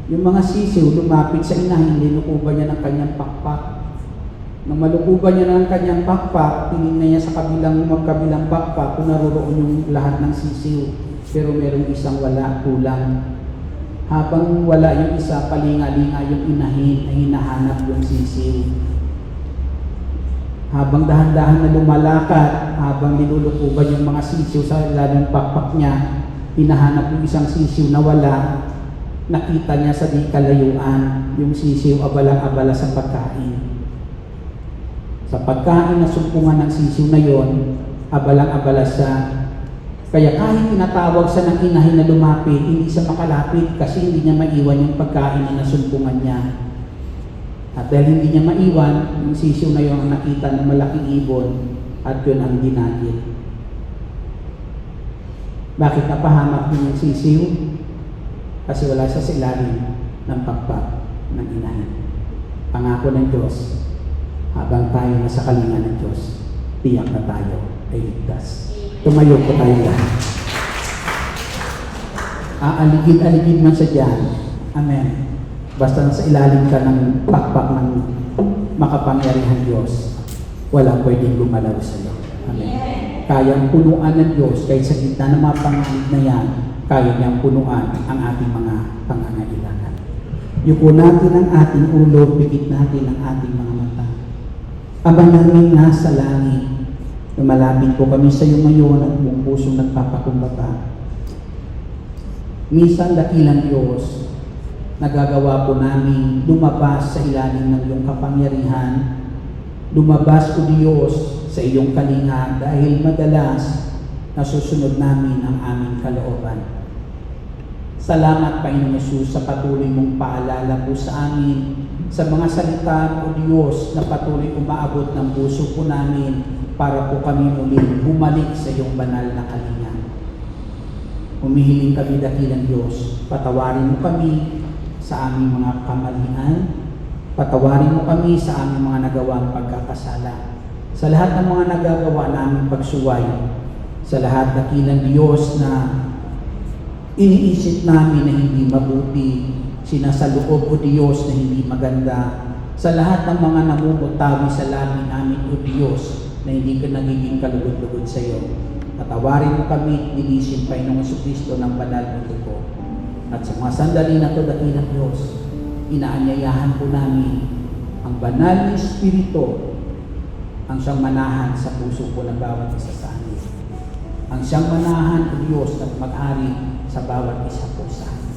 Yung mga sisiw lumapit sa inahin, linukuban niya ng kanyang pakpak. Nang malukuban niya ng kanyang pakpak, tinignan niya sa magkabilang pakpak kung naroon yung lahat ng sisiw. Pero merong isang wala, kulang. Habang wala yung isa, palinga-linga yung inahin na hinahanap yung sisiw. Habang dahan-dahan na lumalakad, habang nilulukuban yung mga sisiw sa ilalim pakpak niya, hinahanap yung isang sisiw na wala. Nakita niya sa di kalayuan yung sisiw abalang-abala sa pagkain. Sa pagkain na sumpungan ng sisiw na yon, abalang-abala siya. Kaya kahit tinatawag sa ng inahin na lumapit, hindi siya makalapit kasi hindi niya maiwan yung pagkain na nasumpungan niya. At dahil hindi niya maiwan, yung sisiw na yon ang nakita ng malaking ibon at yun ang dinagit. Bakit napahamak yung sisiw? Kasi wala siya sa ilalim ng pakpak ng inahin. Pangako ng Diyos, habang tayo nasa kalinga ng Diyos, tiyak na tayo ay ligtas. Tumayo po tayo lahat. Aaligid-aligid man sa diyan. Amen. Basta nasa ilalim ka ng pakpak ng makapangyarihan Diyos, walang pwedeng gumalaw sa iyo. Amen. Kayang punuan ng Diyos kahit sa gitna ng mga panganib na yan, kaya niyang punuan ang ating mga pangangailangan. Yuko natin ang ating ulo, pikit natin ang ating mga mata. Abang namin nasa langit, lumalapit po kami sa iyo ngayon at buong pusong nagpapakumbaba. Minsan dakilang Diyos, nagagawa po namin lumabas sa ilalim ng iyong kapangyarihan. Lumabas o Diyos sa iyong kalinga dahil madalas nasusunod namin ang aming kalooban. Salamat, Panginoong Hesus, sa patuloy mong paalala po sa amin, sa mga salita o Diyos na patuloy umaabot ng puso po namin para po kami muling bumalik sa iyong banal na kalinga. Humihiling kami dakilang Diyos, patawarin mo kami sa aming mga kamalian, patawarin mo kami sa aming mga nagawang pagkakasala. Sa lahat ng mga nagagawa namin pagsuway, sa lahat dakilang Diyos na iniisip namin na hindi mabuti, sinasaloob o Diyos na hindi maganda, sa lahat ng mga namumutawi sa labi namin o Diyos na hindi ka nagiging kalugod-lugod sa iyo. Patawarin mo kami, nilisin Panginoong Jesucristo ng banal na dugo. At sa mga sandali na ito, dakilang Diyos, inaanyayahan po namin ang banal na Espiritu ang siyang manahan sa puso po ng bawat isa sa amin. Ang siyang manahan o Diyos at mag-ari sa bawat isa po sa amin.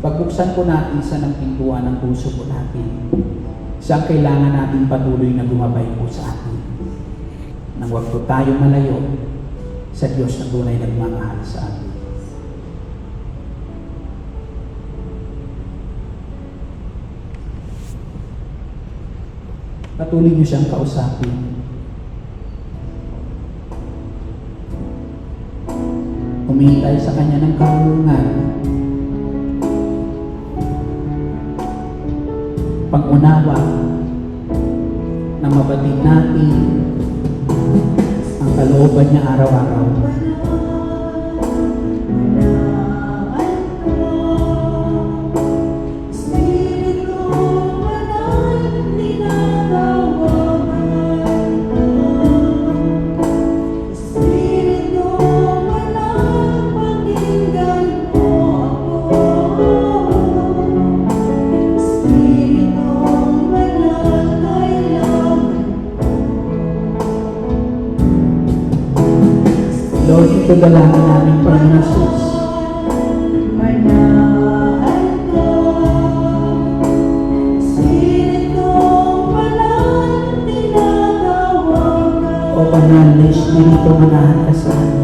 Pagbuksan po natin sa ng pintuan ng puso po natin, siyang kailangan natin patuloy na lumabay po sa atin. Nang huwag po tayo malayo sa Diyos na tunay nagmamahal sa atin. Patuloy niyo siyang kausapin. Humingi tayo sa Kanya ng karunungan. Pag-unawa na mabatid natin ang kalooban niya araw-araw. Lord, ito dalangin namin, Panginoon Jesus. O banal na Espiritu, manahan ka sa amin.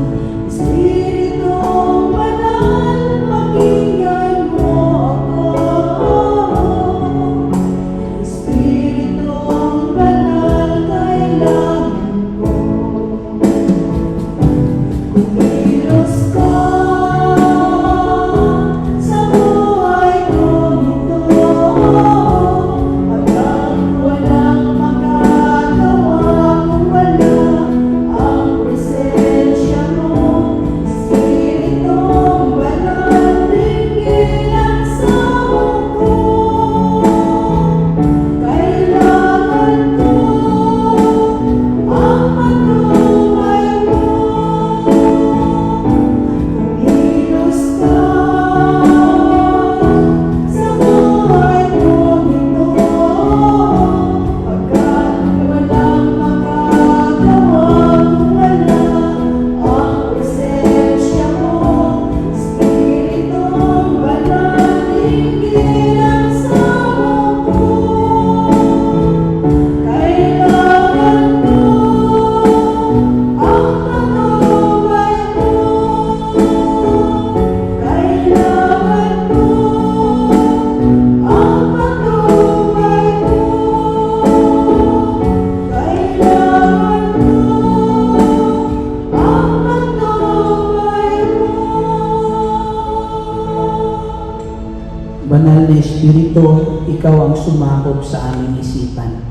Banal na Espiritu, Ikaw ang sumakop sa aming isipan.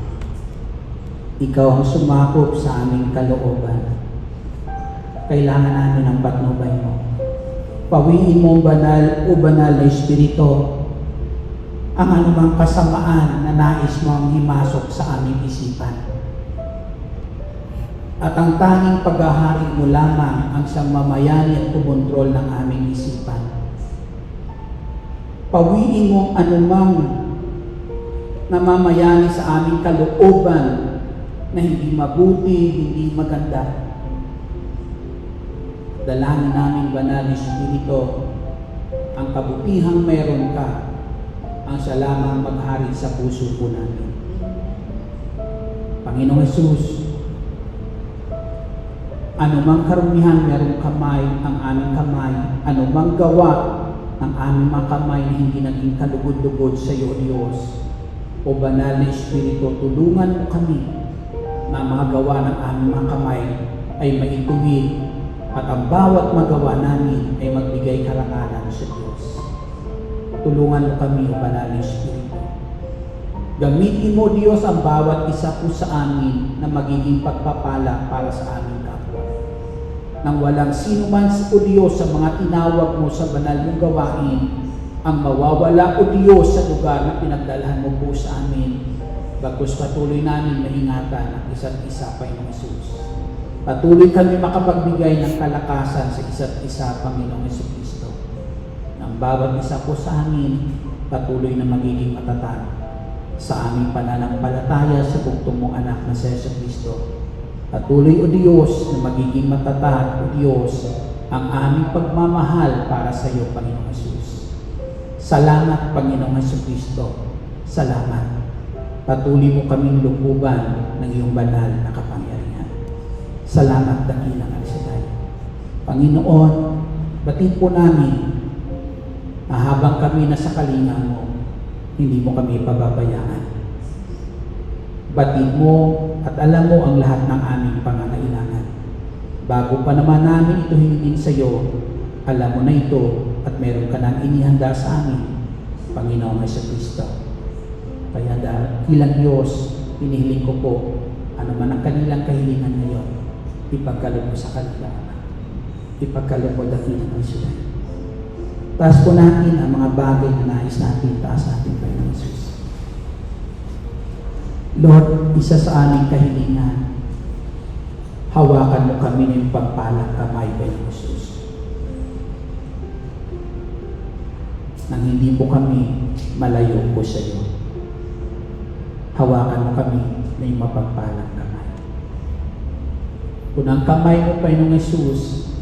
Ikaw ang sumakop sa aming kalooban. Kailangan namin ang patnubay mo. Pawiin mo banal o banal na Espiritu ang anumang kasamaan na nais mo ang himasok sa aming isipan. At ang tanging paghahari mo lamang ang siyang mamayani at kumontrol ng aming isipan. Pawiin mo anumang namamayani sa aming kalooban na hindi mabuti, hindi maganda. Dalangin namin, Banal na Espiritu, ang kabutihang meron ka, ang siya lamang maghari sa puso po namin. Panginoong Jesus, anumang karumihan merong kamay ang aming kamay, anumang gawa ang aming mga kamay na hindi naging kalugod-lugod sa iyo, Diyos. O Banal na Espiritu, tulungan mo kami na mga gawa ng aming mga kamay ay maituwid at ang bawat magawa namin ay magbigay karangalan sa Diyos. Tulungan mo kami, O Banal na Espiritu. Gamitin mo, Diyos, ang bawat isa po sa amin na magiging pagpapala para sa aming kapwa. Nang walang sino man o Diyos sa mga tinawag mo sa banal mong gawain, ang mawawala o Diyos sa lugar na pinagdalhan mo po sa amin. Bagkus patuloy namin maingatan ang isa't isa, Panginoong Jesus. Patuloy kami makapagbigay ng kalakasan sa isa't isa, Panginoong Jesucristo. Nang ang bawat isa po sa amin patuloy na magiging matatag sa aming pananampalataya sa bugtong mong anak na si Jesucristo. Patuloy, O Diyos, na magiging matatag, O Diyos, ang aming pagmamahal para sa iyo, Panginoong Jesus. Salamat, Panginoong Jesucristo. Salamat. Patuloy mo kaming lukuban ng iyong banal na kapangyarihan. Salamat, dakilang Al-Shaddai. Panginoon, batid po namin na habang kami nasa kalinga mo, hindi mo kami pababayaan. Batid mo at alam mo ang lahat ng aming pangangailangan. Bago pa naman namin ito hingin sa iyo, alam mo na ito at meron ka nang inihanda sa amin, Panginoong Jesucristo. Kaya dakilang Diyos, pinihiling ko po, ano man ang kanilang kahilingan ngayon, ipagkaloob mo sa kanila. Ipagkaloob mo, dakilang Jesucristo. Taas po natin ang mga bagay na nais natin, taas natin, Panginoong Jesus. Lord, isa sa aming kahilingan, hawakan mo kami ng pagpalang kamay, Panginoong Jesus. Nang hindi po kami malayo po sa iyo, hawakan mo kami ng mapagpalang kamay. Kung ang kamay mo, Panginoong Jesus,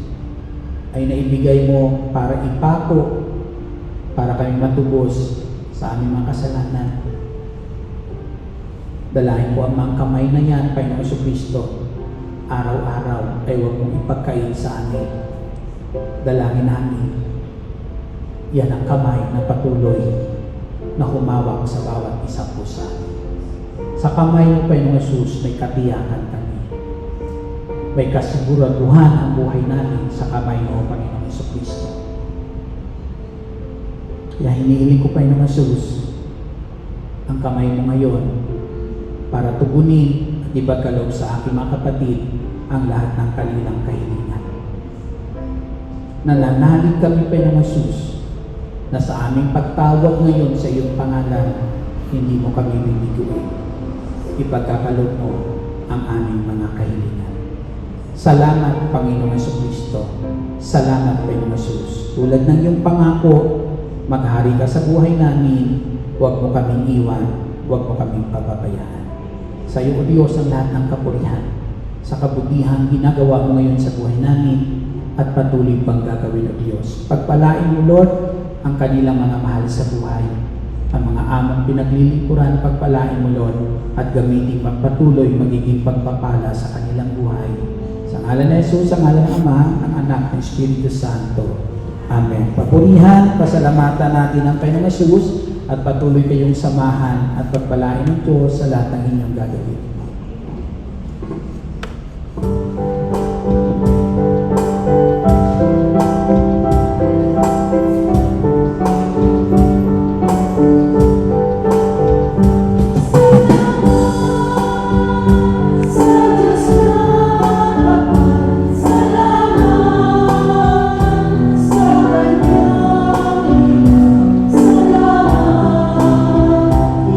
ay naibigay mo para ipako, para kami matubos sa aming mga kasalanan. Dalahin po ang mga kamay na yan, Panginoong Jesucristo. Araw-araw ay huwag mong ipagkain sa amin. Dalangin namin. Yan ang kamay na patuloy na humawak sa bawat isa po sa amin. Sa kamay mo, Panginoong Jesus, may katiyakan kami. May kasiguraduhan ang buhay namin sa kamay mo, Panginoong Jesucristo. Kaya hinihiling ko, Panginoong Jesus, ang kamay mo ngayon para tugunin at ibagkaloob sa aking mga kapatid ang lahat ng kanilang kahilingan. Nananalig kami, Panginoong Jesus, na sa aming pagtawag ngayon sa iyong pangalan, hindi mo kami bibiguin. Ipagkakaloob mo ang aming mga kahilingan. Salamat, Panginoong Jesucristo. Salamat, Panginoong Jesus. Tulad ng iyong pangako, maghari ka sa buhay namin, huwag mo kaming iwan, huwag mo kaming pababayaan. Sa iyo, O Diyos, ang lahat ng kapurihan, sa kabutihan ginagawa mo ngayon sa buhay namin, at patuloy pang gagawin, O Diyos. Pagpalain mo, Lord, ang kanilang mga mahal sa buhay. Ang mga among pinaglilingkuran, pagpalain mo, Lord, at gamitin pagpatuloy magiging pagpapala sa kanilang buhay. Sa ngalan ni Jesus, sa ngalan ng Ama, ng Anak, ng Espiritu Santo. Amen. Papurihan, pasalamatan natin ang Panginoong Jesus at patuloy kayong samahan at pagpalain ng Diyos sa lahat ng inyong gagawin.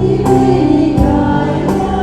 Ibigay niya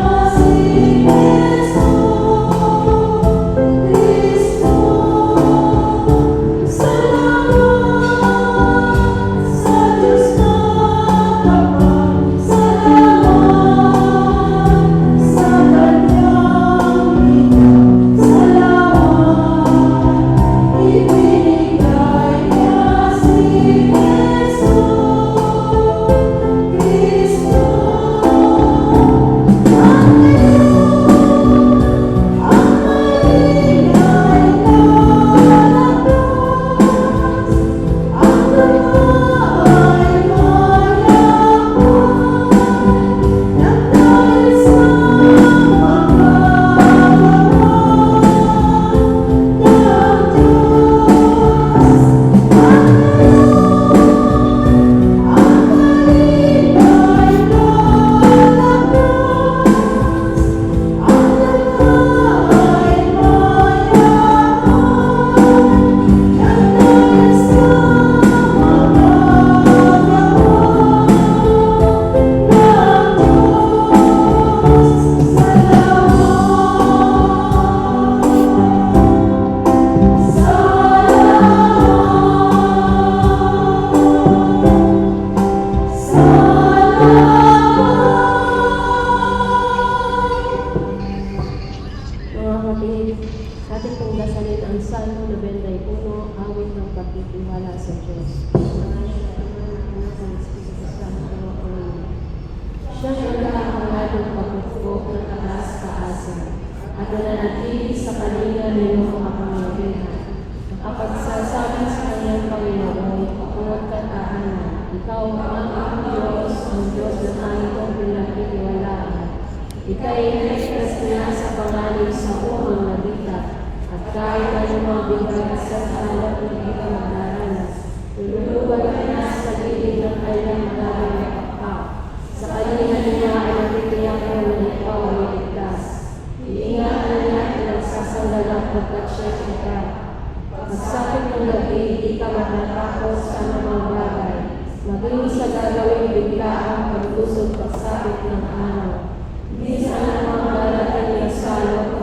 Ating pong dasalin ang Salmo 91, awit ng pagtitiwala sa Diyos. Siya ang nakakangatong pagkukok ng taas-taasan at nananatili sa kanila ng iyong kapangyarihan. Kapagsasabi sa kanyang Panginoon, at katahanan, ikaw ang aming Diyos, ang Diyos na tayong pinagtitiwalaan. Ika'y iligtas niya sa pangalan sa unang nabita, at kahit anumang bigat sa halap na hindi ka magdaranas, tululugan ka na sa gilid ng kanyang maraming napakpak. Sa kanila niya ay natitiyak ko na ikaw ay iligtas. Iingatan niya at nagsasandalang pagkat siya kita. Magsapit ng gabi, di ka matatakot sa anumang bagay. Maging sa gagawin biglaan paglusog pagsapit ng araw. Hindi sa anumang darating na salot